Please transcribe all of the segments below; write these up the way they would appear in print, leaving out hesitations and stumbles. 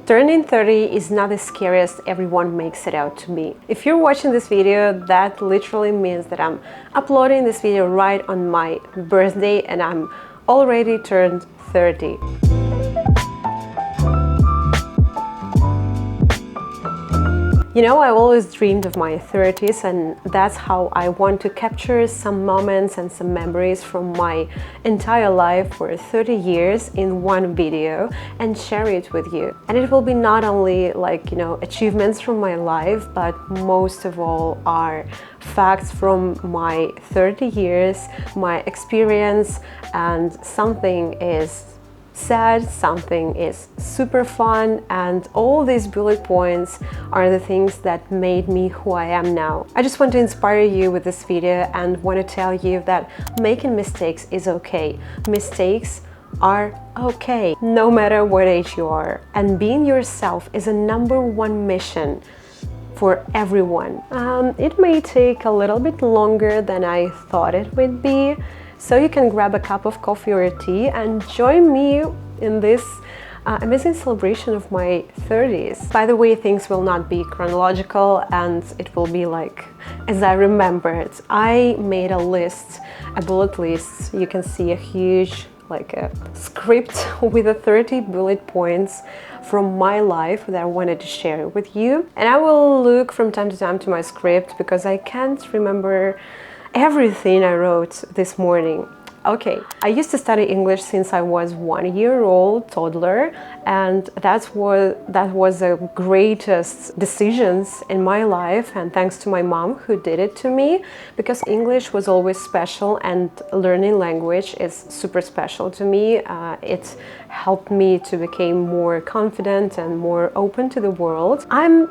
Turning 30 is not as scary as everyone makes it out to be. If you're watching this video, that literally means that I'm uploading this video right on my birthday and I'm already turned 30. You know, I've always dreamed of my 30s, and that's how I want to capture some moments and some memories from my entire life for 30 years in one video and share it with you. And it will be not only achievements from my life, but most of all are facts from my 30 years, my experience, and something is sad, something is super fun, and all these bullet points are the things that made me who I am now. I just want to inspire you with this video and want to tell you that making mistakes is okay. Mistakes are okay, no matter what age you are. And being yourself is a #1 mission for everyone. It may take a little bit longer than I thought it would be, so you can grab a cup of coffee or tea and join me in this amazing celebration of my 30s. By the way, things will not be chronological and it will be like as I remembered. I made a list, a bullet list. You can see a huge a script with 30 bullet points from my life that I wanted to share with you. And I will look from time to time to my script because I can't remember everything I wrote this morning. Okay, I used to study English since I was 1-year-old toddler, and that was the greatest decisions in my life, and thanks to my mom who did it to me, because English was always special and learning language is super special to me. It helped me to become more confident and more open to the world. I'm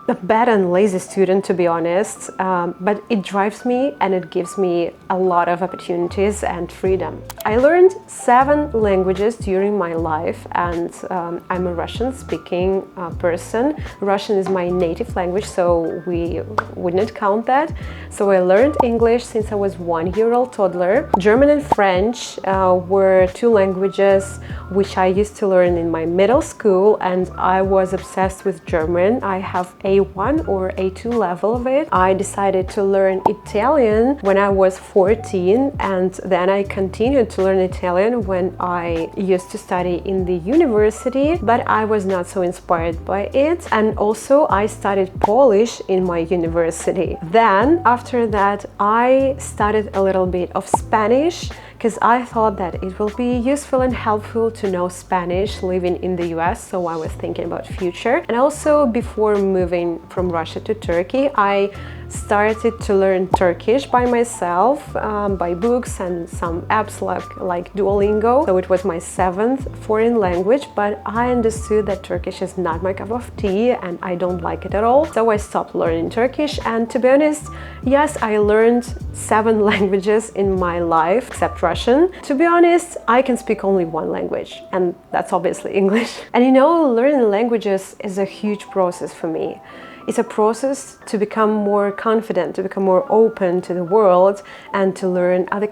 a bad and lazy student, to be honest, but it drives me and it gives me a lot of opportunities and freedom. I learned 7 languages during my life, and I'm a Russian-speaking person. Russian is my native language, so we wouldn't count that. So I learned English since I was 1-year-old toddler. German and French were 2 languages which I used to learn in my middle school, and I was obsessed with German. I have A1 or A2 level of it. I decided to learn Italian when I was 14, and then I continued to learn Italian when I used to study in the university, but I was not so inspired by it. And also I studied Polish in my university. Then after that I studied a little bit of Spanish because I thought that it will be useful and helpful to know Spanish living in the US, so I was thinking about future. And also before moving from Russia to Turkey, I started to learn Turkish by myself, by books and some apps like Duolingo. So it was my 7th foreign language, but I understood that Turkish is not my cup of tea and I don't like it at all. So I stopped learning Turkish, and to be honest, yes, I learned 7 languages in my life, except Russian. To be honest, I can speak only 1 language, and that's obviously English. And you know, learning languages is a huge process for me. It's a process to become more confident, to become more open to the world, and to learn other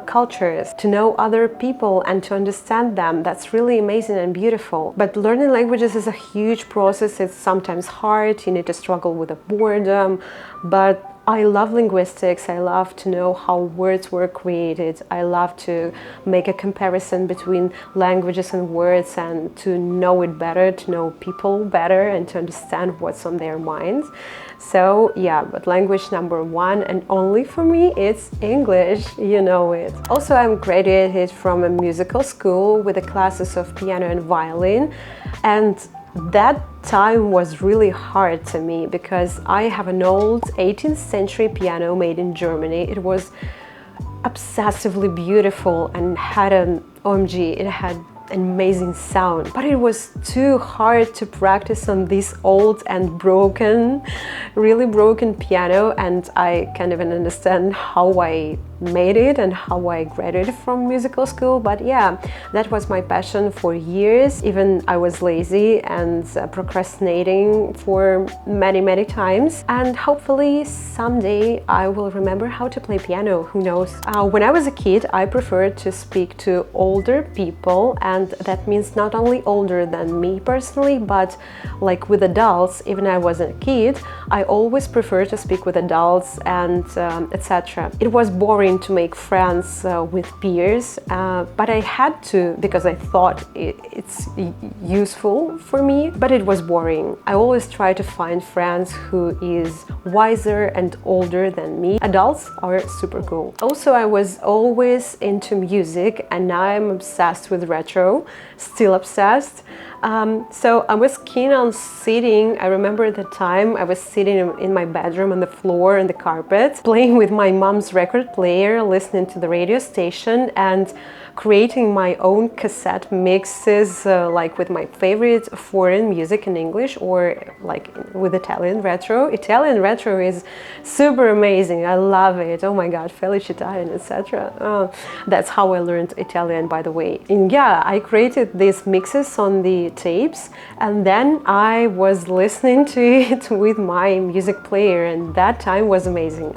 cultures, to know other people and to understand them. That's really amazing and beautiful. But learning languages is a huge process. It's sometimes hard. You need to struggle with the boredom, but I love linguistics. I love to know how words were created. I love to make a comparison between languages and words and to know it better, to know people better and to understand what's on their minds. So yeah, but language #1 and only for me, it's English, you know it. Also, I'm graduated from a musical school with the classes of piano and violin, and that time was really hard to me because I have an old 18th century piano made in Germany. It was obsessively beautiful and had an OMG, it had an amazing sound, but it was too hard to practice on this old and broken, really broken piano, and I can't even understand how I made it and how I graduated from musical school. But yeah, that was my passion for years. Even I was lazy and procrastinating for many times, and hopefully someday I will remember how to play piano, who knows. When I was a kid, I preferred to speak to older people, and that means not only older than me personally, but like with adults. Even I was a kid, I always preferred to speak with adults and etc. It was boring to make friends with peers, but I had to because I thought it's useful for me, but it was boring. I always try to find friends who is wiser and older than me. Adults are super cool. Also, I was always into music, and now I'm obsessed with retro, still obsessed. So I was keen on sitting. I remember the time I was sitting in my bedroom on the floor and the carpet, playing with my mom's record player, listening to the radio station, and creating my own cassette mixes, like with my favorite foreign music in English or like with Italian retro. Italian retro is super amazing. I love it. Oh my God, Felicita and etc. That's how I learned Italian, by the way. And yeah, I created these mixes on the tapes, and then I was listening to it with my music player, and that time was amazing.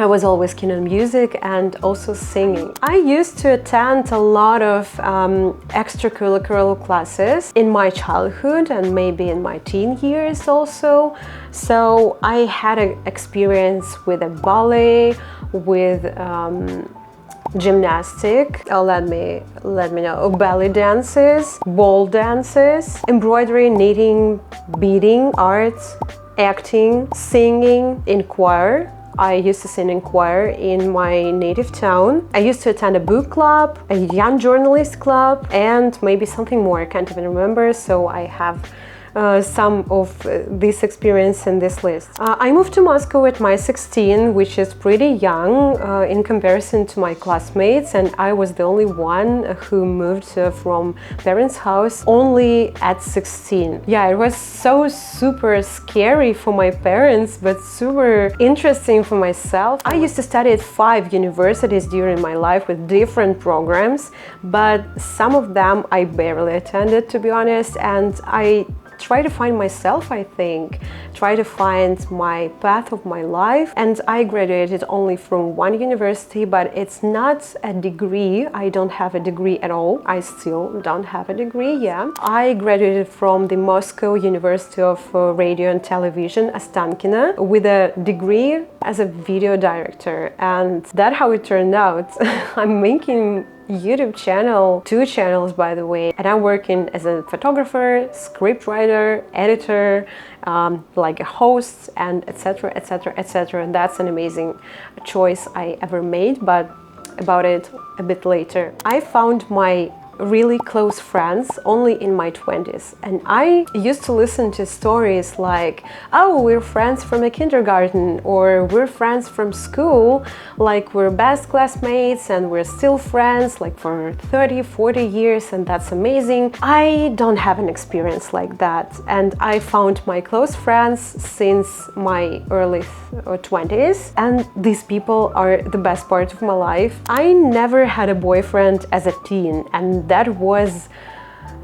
I was always keen on music and also singing. I used to attend a lot of extracurricular classes in my childhood and maybe in my teen years also. So I had an experience with a ballet, with gymnastic, let me know, belly dances, ball dances, embroidery, knitting, beading, art, acting, singing, in choir. I used to sing in choir in my native town. I used to attend a book club, a young journalist club, and maybe something more. I can't even remember, so I have some of this experience in this list. I moved to Moscow at my 16, which is pretty young in comparison to my classmates, and I was the only one who moved from parents' house only at 16. Yeah, it was so super scary for my parents, but super interesting for myself. I used to study at 5 universities during my life with different programs, but some of them I barely attended, to be honest, and I try to find myself, I think, try to find my path of my life. And I graduated only from one university, but it's not a degree. I don't have a degree at all. I still don't have a degree, yeah. I graduated from the Moscow University of Radio and Television, Ostankino, with a degree as a video director. And that's how it turned out. I'm making YouTube channel, 2 channels by the way, and I'm working as a photographer, scriptwriter, editor, like a host, and etc, etc, etc. And that's an amazing choice I ever made, but about it a bit later. I found my really close friends only in my 20s, and I used to listen to stories like, oh, we're friends from a kindergarten, or we're friends from school, like we're best classmates and we're still friends like for 30-40 years, and that's amazing. I don't have an experience like that, and I found my close friends since my early 20s, and these people are the best part of my life. I never had a boyfriend as a teen, and that was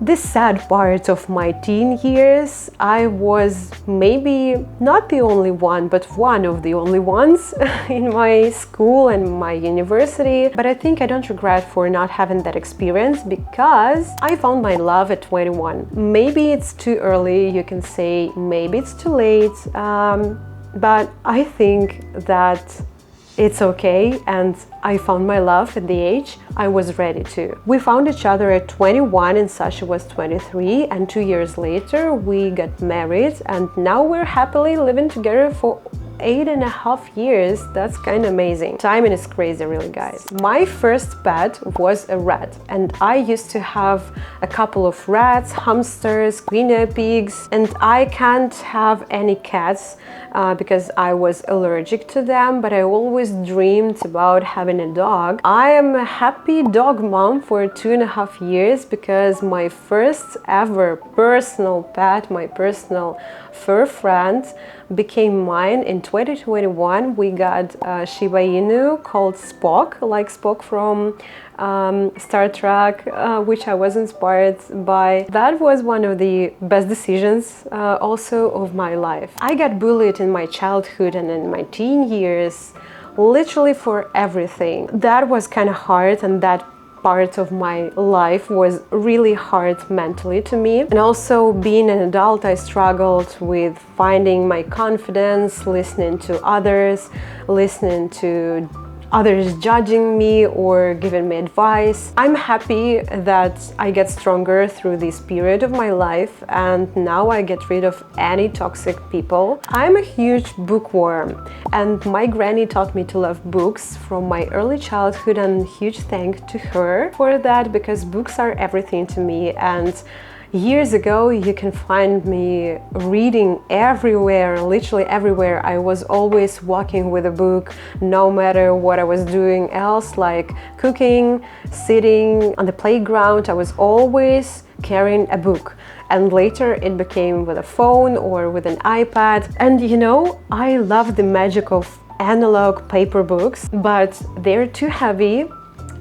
the sad part of my teen years. I was maybe not the only one, but one of the only ones in my school and my university. But I think I don't regret for not having that experience, because I found my love at 21. Maybe it's too early, you can say, maybe it's too late, but I think that it's okay, and I found my love at the age I was ready to. We found each other at 21 and Sasha was 23, and 2 years later we got married, and now we're happily living together for 8.5 years. That's kind of amazing. Timing is crazy, really, guys. My first pet was a rat, and I used to have a couple of rats, hamsters, guinea pigs, and I can't have any cats because I was allergic to them, but I always dreamed about having a dog. I am a happy dog mom for 2.5 years because my first ever personal pet, my personal fur friend, became mine in in 2021 we got a Shiba Inu called Spock, like Spock from Star Trek, which I was inspired by. That was one of the best decisions also of my life. I got bullied in my childhood and in my teen years, literally for everything. That was kind of hard, and that part of my life was really hard mentally to me. And also being an adult, I struggled with finding my confidence, listening to others, listening to others judging me or giving me advice. I'm happy that I get stronger through this period of my life, and now I get rid of any toxic people. I'm a huge bookworm, and my granny taught me to love books from my early childhood, and huge thank to her for that, because books are everything to me. And years ago, you can find me reading everywhere, literally everywhere. I was always walking with a book, no matter what I was doing else, like cooking, sitting on the playground. I was always carrying a book. And later it became with a phone or with an iPad. And you know, I love the magic of analog paper books, but they're too heavy,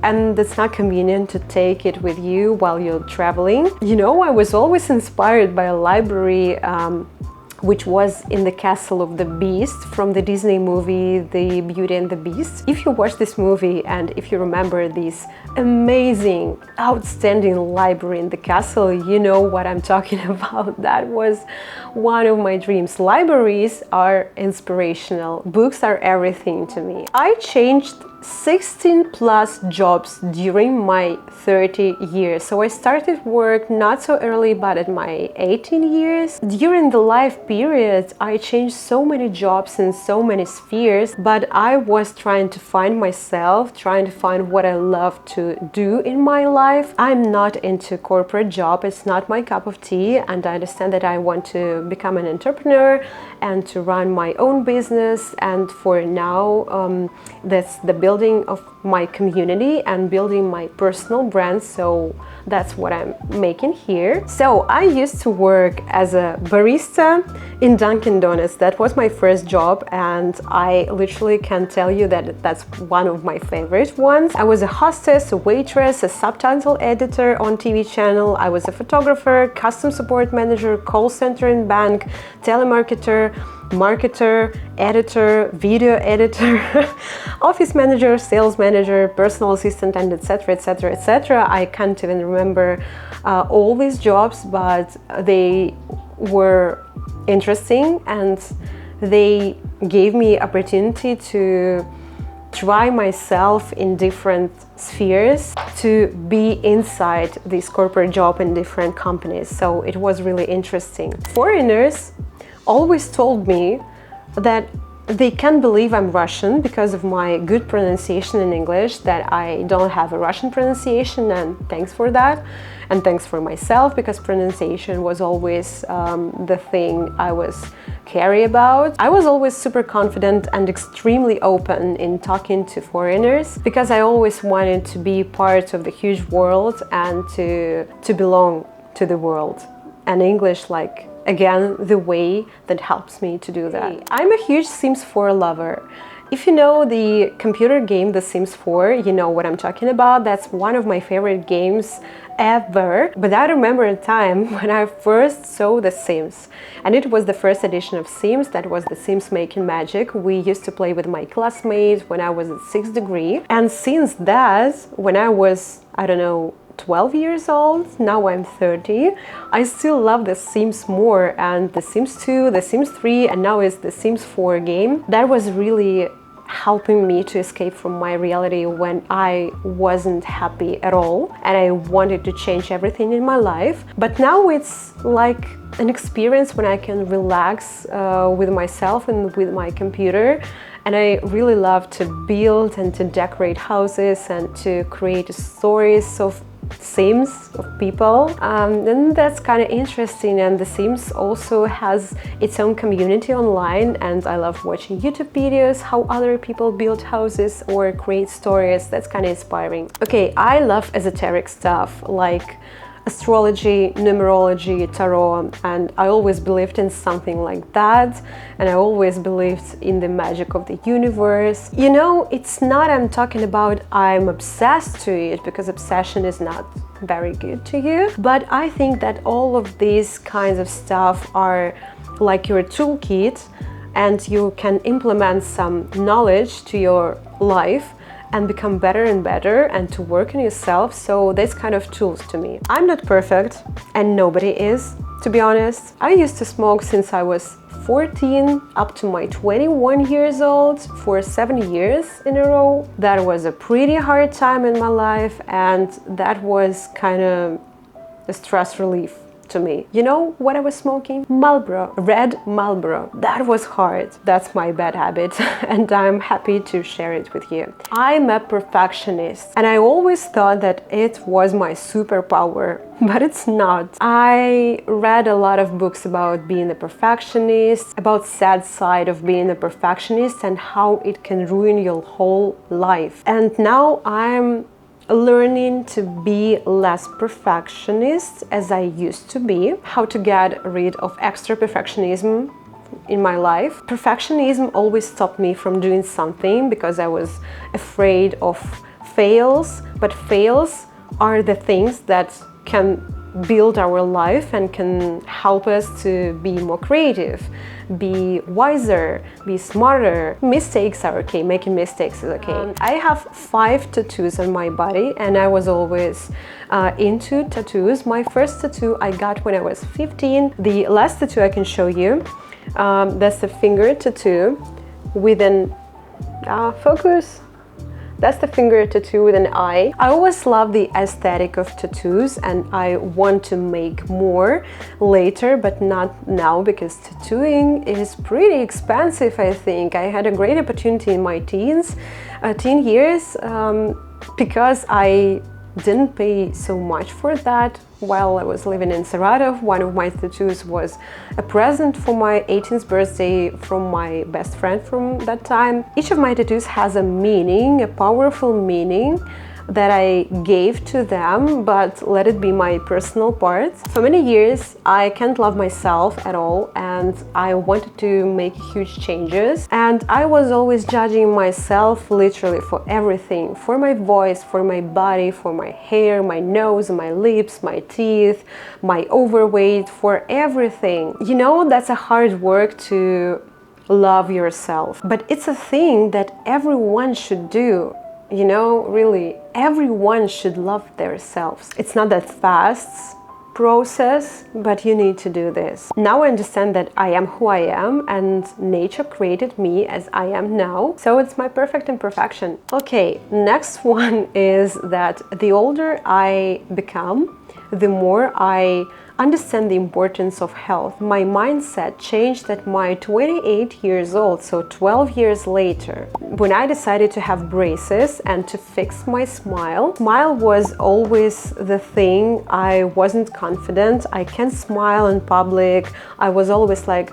and it's not convenient to take it with you while you're traveling. You know, I was always inspired by a library which was in the Castle of the Beast from the Disney movie The Beauty and the Beast. If you watch this movie and if you remember this amazing, outstanding library in the castle, you know what I'm talking about. That was one of my dreams. Libraries are inspirational. Books are everything to me. I changed 16 plus jobs during my 30 years. So I started work not so early, but at my 18 years. During the life period, I changed so many jobs in so many spheres, but I was trying to find myself, trying to find what I love to do in my life. I'm not into corporate job. It's not my cup of tea, and I understand that I want to become an entrepreneur and to run my own business. And for now, that's the building of my community and building my personal brand. So that's what I'm making here. So I used to work as a barista in Dunkin' Donuts. That was my first job, and I literally can tell you that that's one of my favorite ones. I was a hostess, a waitress, a subtitle editor on TV channel. I was a photographer, custom support manager, call center in bank, telemarketer, marketer, editor, video editor, office manager, sales manager, personal assistant, and etc, etc, etc. I can't even remember all these jobs, but they were interesting and they gave me opportunity to try myself in different spheres, to be inside this corporate job in different companies. So it was really interesting. Foreigners always told me that they can't believe I'm Russian because of my good pronunciation in English, that I don't have a Russian pronunciation, and thanks for that. And thanks for myself, because pronunciation was always the thing I was carry about. I was always super confident and extremely open in talking to foreigners, because I always wanted to be part of the huge world and to belong to the world. And English, like, again, the way that helps me to do that. I'm a huge Sims 4 lover. If you know the computer game The Sims 4, you know what I'm talking about. That's one of my favorite games ever. But I remember a time when I first saw The Sims, and it was the first edition of Sims. That was The Sims Making Magic. We used to play with my classmates when I was at 6th degree. And since that, when I was, I don't know, 12 years old, now I'm 30, I still love The Sims more, and The Sims 2, The Sims 3, and now it's The Sims 4 game. That was really helping me to escape from my reality when I wasn't happy at all and I wanted to change everything in my life. But now it's like an experience when I can relax with myself and with my computer. And I really love to build and to decorate houses and to create stories of Sims, of people, and that's kind of interesting. And The Sims also has its own community online, and I love watching YouTube videos how other people build houses or create stories. That's kind of inspiring. Okay, I love esoteric stuff like astrology, numerology, tarot, and I always believed in something like that, and I always believed in the magic of the universe. You know, it's not I'm talking about I'm obsessed to it, because obsession is not very good to you, but I think that all of these kinds of stuff are like your toolkit, and you can implement some knowledge to your life and become better and better, and to work on yourself. So that's kind of tools to me. I'm not perfect, and nobody is, to be honest. I used to smoke since I was 14 up to my 21 years old for 7 years in a row. That was a pretty hard time in my life, and that was kind of a stress relief to me. You know what I was smoking? Marlboro, red Marlboro. That was hard. That's my bad habit, and I'm happy to share it with you. I'm a perfectionist, and I always thought that it was my superpower, but it's not. I read a lot of books about being a perfectionist, about sad side of being a perfectionist and how it can ruin your whole life. And now I'm learning to be less perfectionist as I used to be, how to get rid of extra perfectionism in my life. Perfectionism always stopped me from doing something because I was afraid of fails, but fails are the things that can build our life and can help us to be more creative, be wiser, be smarter. Mistakes are okay, making mistakes is okay. I have 5 tattoos on my body, and I was always into tattoos. My first tattoo I got when I was 15. The last tattoo I can show you, that's a finger tattoo with an focus. That's the finger tattoo with an eye. I always love the aesthetic of tattoos, and I want to make more later, but not now, because tattooing is pretty expensive, I think. I had a great opportunity in my teen years, because I didn't pay so much for that while I was living in Saratov. One of my tattoos was a present for my 18th birthday from my best friend from that time. Each of my tattoos has a meaning, a powerful meaning that I gave to them, but let it be my personal part. For many years, I can't love myself at all, and I wanted to make huge changes. And I was always judging myself literally for everything, for my voice, for my body, for my hair, my nose, my lips, my teeth, my overweight, for everything. You know, that's a hard work to love yourself, but it's a thing that everyone should do. You know, really, everyone should love themselves. It's not that fast process, but you need to do this. Now I understand that I am who I am, and nature created me as I am now. So it's my perfect imperfection. Okay, next one is that the older I become, the more I understand the importance of health. My mindset changed at my 28 years old, so 12 years later, when I decided to have braces and to fix my smile. Smile was always the thing. I wasn't confident. I can't smile in public. I was always like,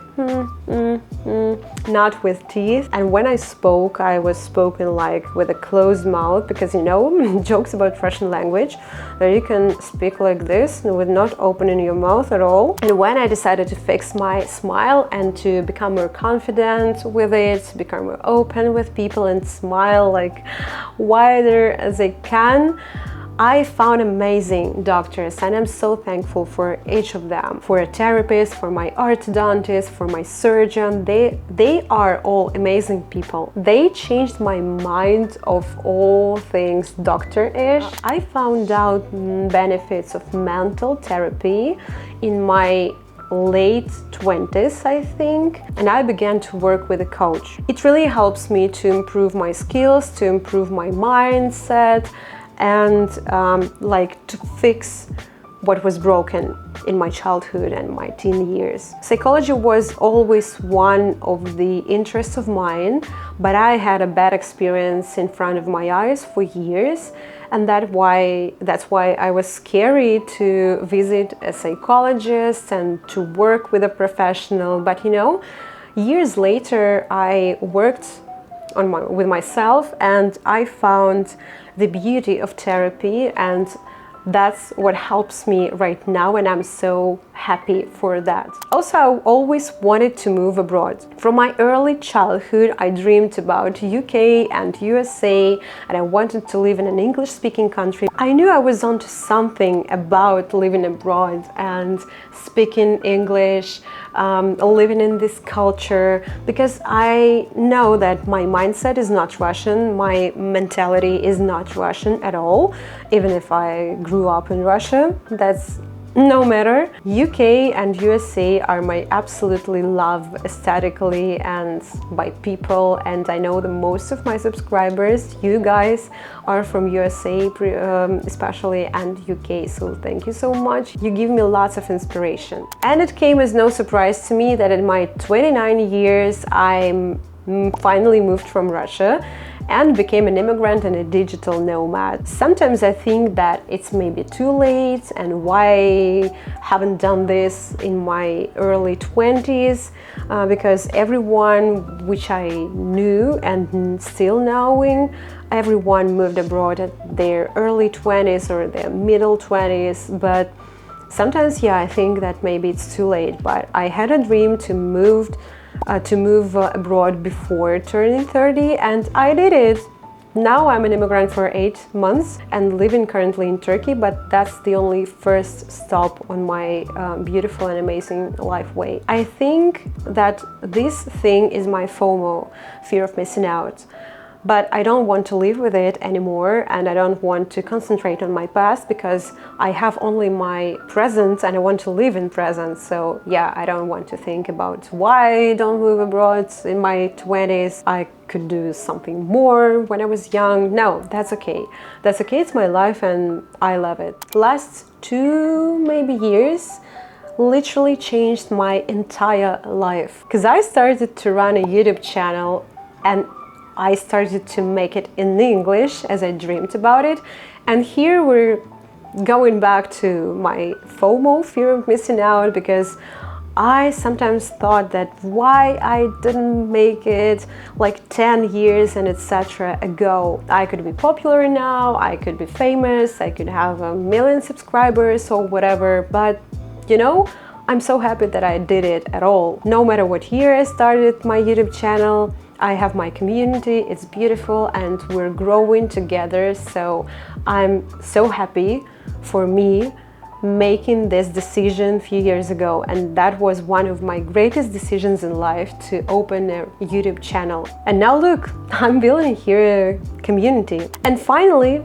not with teeth. And when I spoke, I was spoken like with a closed mouth, because, you know, jokes about Russian language, that you can speak like this with not opening your mouth at all. And when I decided to fix my smile and to become more confident with it, become more open with people and smile like wider as I can, I found amazing doctors, and I'm so thankful for each of them. For a therapist, for my orthodontist, for my surgeon. They are all amazing people. They changed my mind of all things doctor-ish. I found out benefits of mental therapy in my late 20s, I think, and I began to work with a coach. It really helps me to improve my skills, to improve my mindset, and like to fix what was broken in my childhood and my teen years. Psychology was always one of the interests of mine, but I had a bad experience in front of my eyes for years, and that's why I was scared to visit a psychologist and to work with a professional. But you know, years later I worked with myself, and I found the beauty of therapy, and that's what helps me right now, and I'm so happy for that. Also, I always wanted to move abroad. From my early childhood, I dreamed about UK and USA, and I wanted to live in an English-speaking country. I knew I was onto something about living abroad and speaking English, living in this culture, because I know that my mindset is not Russian, my mentality is not Russian at all, even if I grew up in Russia. That's no matter. UK and USA are my absolutely love aesthetically and by people, and I know the most of my subscribers, you guys, are from USA especially, and UK, so thank you so much. You give me lots of inspiration. And it came as no surprise to me that in my 29 years I finally moved from Russia and became an immigrant and a digital nomad. Sometimes I think that it's maybe too late, and why I haven't done this in my early 20s, because everyone which I knew and still knowing, everyone moved abroad at their early 20s or their middle 20s, but sometimes, yeah, I think that maybe it's too late. But I had a dream to move abroad before turning 30, and I did it. Now I'm an immigrant for 8 months and living currently in Turkey, but that's the only first stop on my beautiful and amazing life way. I think that this thing is my FOMO, fear of missing out. But I don't want to live with it anymore, and I don't want to concentrate on my past because I have only my present and I want to live in present. So yeah, I don't want to think about why I don't move abroad in my 20s. I could do something more when I was young. No, that's okay. That's okay, it's my life and I love it. Last 2 maybe years literally changed my entire life, because I started to run a YouTube channel and I started to make it in English as I dreamed about it. And here we're going back to my FOMO, fear of missing out, because I sometimes thought that why I didn't make it like 10 years and etc. ago. I could be popular now, I could be famous, I could have 1 million subscribers or whatever, but you know, I'm so happy that I did it at all. No matter what year I started my YouTube channel, I have my community, it's beautiful and we're growing together, so I'm so happy for me making this decision a few years ago, and that was one of my greatest decisions in life, to open a YouTube channel. And now look, I'm building here a community. And finally,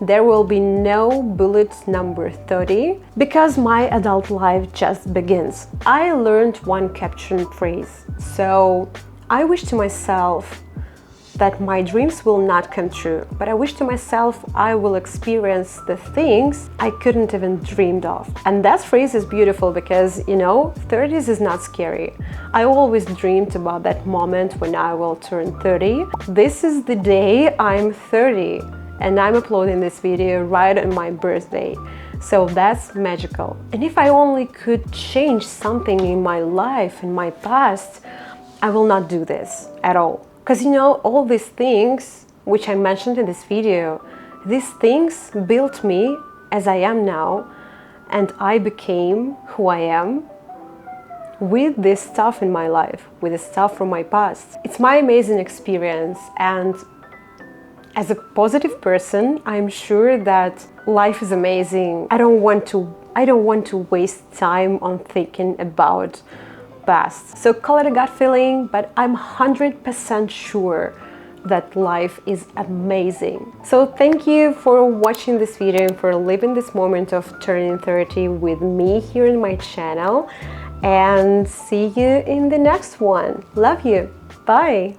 there will be no bullet number 30, because my adult life just begins. I learned one caption phrase, so I wish to myself that my dreams will not come true, but I wish to myself I will experience the things I couldn't even dreamed of. And that phrase is beautiful because, you know, 30s is not scary. I always dreamed about that moment when I will turn 30. This is the day I'm 30, and I'm uploading this video right on my birthday. So that's magical. And if I only could change something in my life, in my past, I will not do this at all. Because you know, all these things which I mentioned in this video, these things built me as I am now, and I became who I am with this stuff in my life, with the stuff from my past. It's my amazing experience, and as a positive person, I'm sure that life is amazing. I don't want to waste time on thinking about past. So call it a gut feeling, but I'm 100% sure that life is amazing. So thank you for watching this video and for living this moment of turning 30 with me here in my channel, and see you in the next one. Love you. Bye.